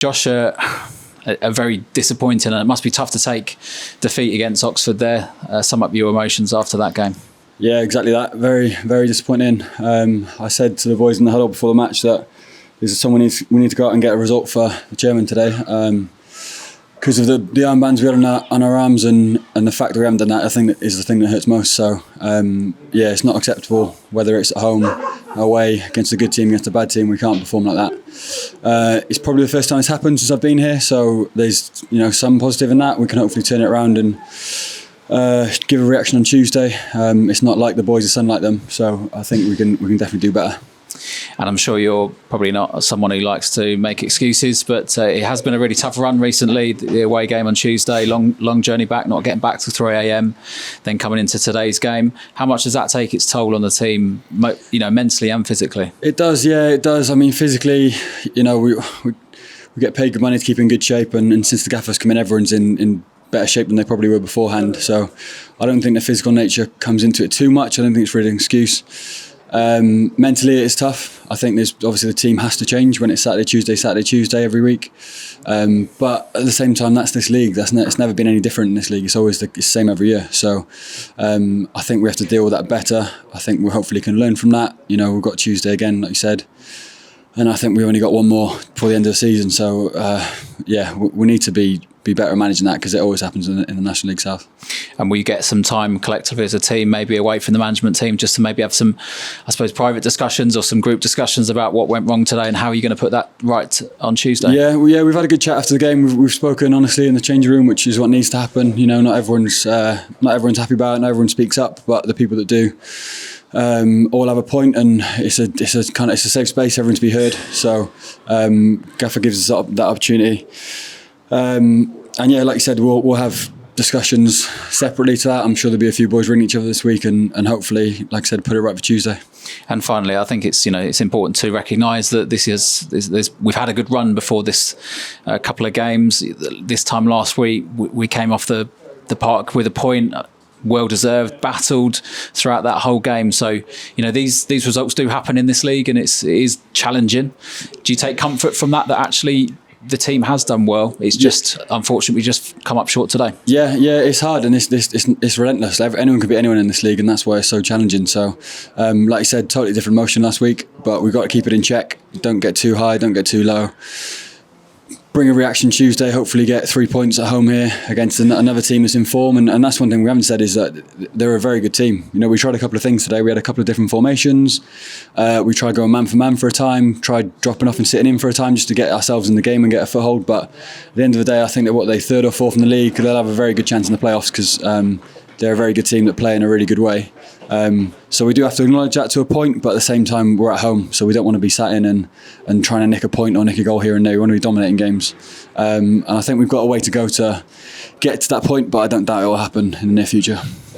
Josh, a very disappointing, and it must be tough to take defeat against Oxford there. Sum up your emotions after that game. Yeah, exactly that. Very, very disappointing. I said to the boys in the huddle before the match that we need to go out and get a result for the chairman today. Because of the armbands we had on our arms and the fact that we haven't done that, I think that is the thing that hurts most. So, it's not acceptable, whether it's at home, away, against a good team, against a bad team. We can't perform like that. It's probably the first time it's happened since I've been here, so there's some positive in that. We can hopefully turn it around and give a reaction on Tuesday. It's not like the boys, it's unlike them, so I think we can definitely do better. And I'm sure you're probably not someone who likes to make excuses, but it has been a really tough run recently. The away game on Tuesday, long journey back, not getting back to 3 a.m, then coming into today's game. How much does that take its toll on the team, mentally and physically? It does, yeah, it does. I mean, physically, we get paid good money to keep in good shape, and since the gaffers come in, everyone's in better shape than they probably were beforehand. So I don't think the physical nature comes into it too much. I don't think it's really an excuse. Mentally it's tough. I think there's obviously the team has to change when it's Saturday, Tuesday every week. But at the same time, that's this league. It's never been any different in this league. It's always the same every year. So I think we have to deal with that better. I think we hopefully can learn from that. We've got Tuesday again, like you said. And I think we've only got one more before the end of the season. So, we need to be better at managing that, because it always happens in the National League South. And we get some time collectively as a team, maybe away from the management team, just to maybe have some, I suppose, private discussions or some group discussions about what went wrong today and how you're going to put that right on Tuesday? Yeah, we've had a good chat after the game. We've spoken honestly in the changing room, which is what needs to happen. Not everyone's happy about it, not everyone speaks up, but the people that do all have a point, and it's a safe space for everyone to be heard. So Gaffer gives us that opportunity. And like you said, we'll have discussions separately to that. I'm sure there'll be a few boys ringing each other this week, and hopefully, like I said, put it right for Tuesday. And finally, I think it's important to recognise that we've had a good run before this couple of games. This time last week, we came off the park with a point. Well deserved, battled throughout that whole game. So these results do happen in this league, and it is challenging. Do you take comfort from that actually the team has done well? It's just unfortunate we just come up short today. Yeah, it's hard, and it's relentless. Anyone can beat anyone in this league, and that's why it's so challenging. So, like I said, totally different motion last week, but we've got to keep it in check. Don't get too high, don't get too low. Bring a reaction Tuesday, hopefully get 3 points at home here against another team that's in form. And that's one thing we haven't said, is that they're a very good team. We tried a couple of things today. We had a couple of different formations. We tried going man for a time, tried dropping off and sitting in for a time just to get ourselves in the game and get a foothold. But at the end of the day, I think that they're third or fourth in the league, they'll have a very good chance in the playoffs, because they're a very good team that play in a really good way. So we do have to acknowledge that to a point, but at the same time, we're at home, so we don't want to be sat in and trying to nick a point or nick a goal here and there. We want to be dominating games. And I think we've got a way to go to get to that point, but I don't doubt it will happen in the near future.